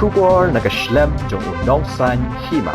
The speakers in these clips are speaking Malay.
Kubor nag-Khlam jong udong Seiñ Hima.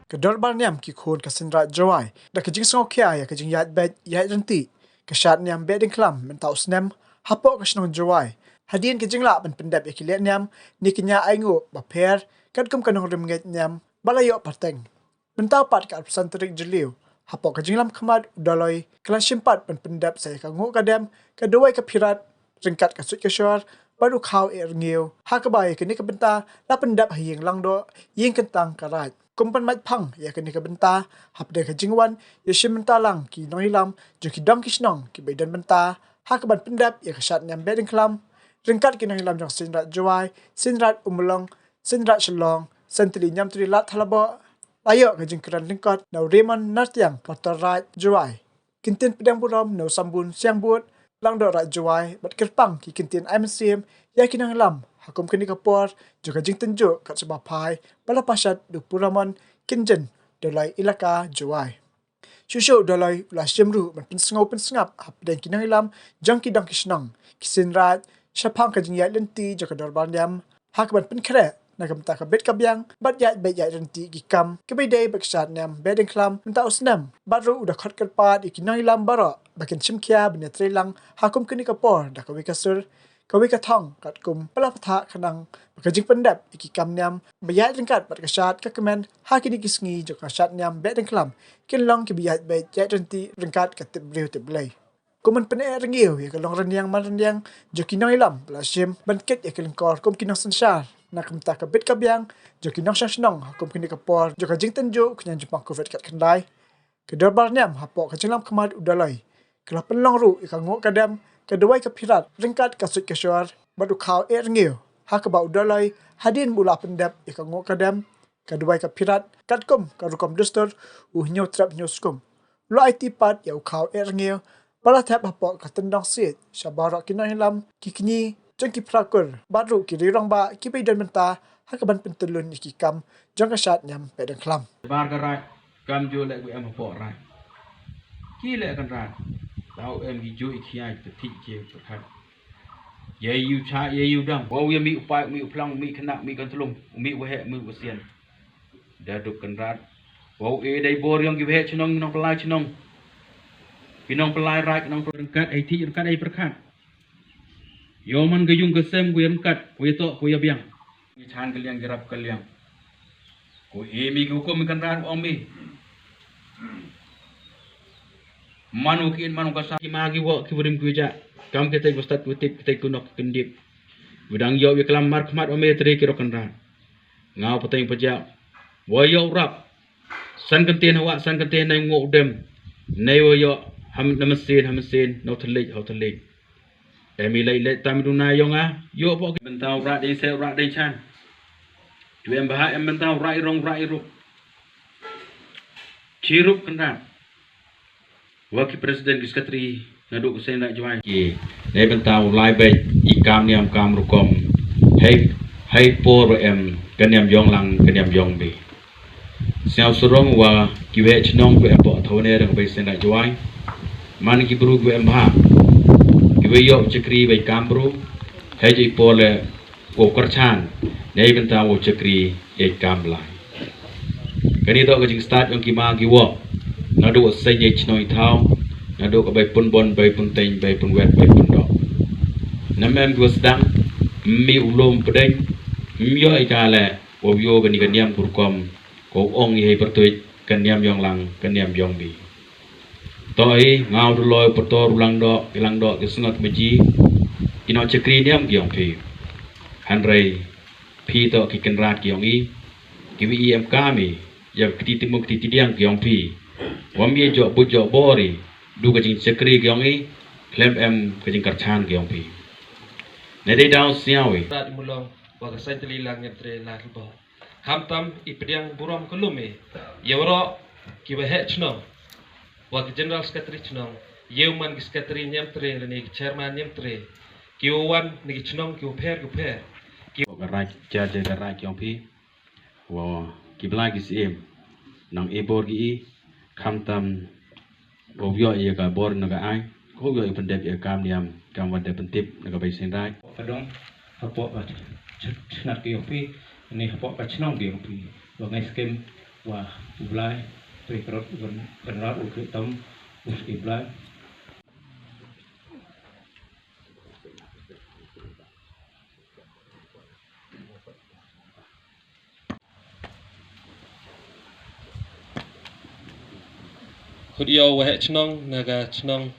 Kedorban niam ki khon ka sinra Jowai da ka jing song kya ya ka jing yat bet yat renti ka shat niam beding Khlam men tau snem hapo ka snong Jowai hadien ka jing la ben pendap ya ki le niam ni kinya aingu ba per kat kum kanong remget niam balayo Hapdeng men tau pat ka santrik jeliu hapo ka jing lam khamad udaloi klan simpat ben pendap saya ka ngu kadam ka Duwai ka pirat ringkat ka sut ka shor baru kau Rngiew ha ka bai ka ni ka benta la pendap hieng langdo ying kentang ka Raij kumpan mat phang ya kini ka benta Hapdeng ka jingwan ya shim benta lang ki noilam jo ki dam ki snong ki baidan benta ha ka ban pendap ya ka shat nyam beding Khlam ringkat ki noilam jong sinrat Jowai sinrat umulong sinrat shalong sentri nyam tri lat thalabo ayo ka jingkran ringkat nau remon nartiang patar Raij Jowai kintin pedang buram nau sambun siang buat lang do Raij Jowai bat kerpang ki kintin IMCM ya kinang lam hakum kini kapor juga Jingtynjuh kat sebab pai bala pasat du puraman kinjen dolai ilaka Jowai shushu dolai ulah simru man pensengap Hapdeng kinang ilam jangki dang kisnang kisinrat syapang ka jingyat lenti joka dorban yam hakban penkre nagam ta ka bet kabyang bat yat bet yat renti gikam kebedai baksat nam bedeng Khlam menta usnam baru udah khat kerpat ikinang ilam bara bakin simkia benetre lang hakum kini kapor dak wikasur kawi kathong kat kum palapatha khanang bakajing pendap iki kam nyam bayat ringkat bat kasat ka kemen ha kini kisngi jo kasat nyam bedeng Khlam kinlong ki bayat bet yat renti ringkat ka tibreu tiblai kuman pene Rngiew ya kalong renyang manrenyang jo kinang ilam plasim banket ya kelengkor kum kinang sensar nak mta ka bet kabyang jo kinang shnong kum kini kapor jo ka Jingtynjuh kunyan jupang covid kat kendai kedorbar nyam hapo ka jinglam khamad udalai kala penlong ru ikango kadam Duwai ka pirat ringkat kasut kasyar badu kau Rngiew ha ka ba udalai hadin mula pendap ikango kadam Duwai ka pirat katkum karukom dustur nyo trap nyo skum lo IT pat ya kau Rngiew bala tap hapo ka tendang sit syabara kinahilam kikni jengki prakur baru ki rirang ba ki baidan menta ha ka ban pentulun iki kam jang kasat nyam bedeng Khlam bar ka Raij kam jo le em hapo Raij ki le kan Raij tao em gi jo ikhia te thik je khat ye yu cha ye yu dam wo ye mi upai mi uplang mi khana mi kan thlum mi we he mi usian da duk kan Raij wo e dai bor yang gi he chnong nong palai chnong pinong palai Raij nong rengkat ai thi rengkat ai prakhat yo man ge yung ke sem gue rengkat gue to gue biang ni chan ke liang gerap ke liang ko e mi ge hukum kan Raij om mi manukin manu kasa magi wo kiburim kuja kam kete gustat kutip kete kunok kendip budang yo wi Khlam mar khmat o metre kiro kanra ngau pateng paja wo yo rap san kenten hawa san kenten nai ngo dem nei wo yo ham namasin no thalik ho thalik emi lai le tam duna yo nga yo po bentau ra dei se ra dei chan tu em bah em bentau rai rong rai ru chirup kanra Wakil Presiden Kiskatri naduk Seiñ Jowai ki nei bentau lai be ikam niam kam rukom hai por em kaniam yong lang kaniam yong be siao surong wa ki we chnong be po thone rang be Seiñ Jowai man ki bru be em ha ki we yo chakri be kam bru hai ji por le ko karchan nei bentau chakri e kam lai kani to ka jing start yong ki ma ki wo nadu Seiñ chnoi thau nadu ka bai pun bon bai pun tein bai pun wet bai pun do namem du sedang mi ulum pedeng myo ai kale wo yo gani kaniam kurkom ko ong hi pertuit kaniam yong lang kaniam yong bi toi ngau du loy potor ulang do ke sengat meji ino chakri niam gyong phi hanrei phi to ki kenrat gyong i ki wi em kami ya kiti timuk kiti diang gyong phi wami jo bujo bori du ka jing chakri gyong i Khlam em ka jing karchan gyong phi ne dei daw siawi rat mulong wa ka sai tli lang nyam tre la ribo ham tam I pedang buram kulume yewro ki ba he chno wa ka general secretary chno yeuman ki secretary nyam tre ni chairman nyam tre ki wan ni chno ki pher ki ka Raij cha je ka Raij gyong phi wa ki bla ki sim nang e bor gi kham tam bo yo ye ka bor na ka ai ko yo pendep ye kam niam kam wa de pentip na ka bai Seiñ Raij Padong hapo Chnat Kiopi, ini hapok kacnong Kiopi, wangai skim, wah, ublai, perikot, benar, ukritom, uskiblai. Hudio wahek chnong naga chnong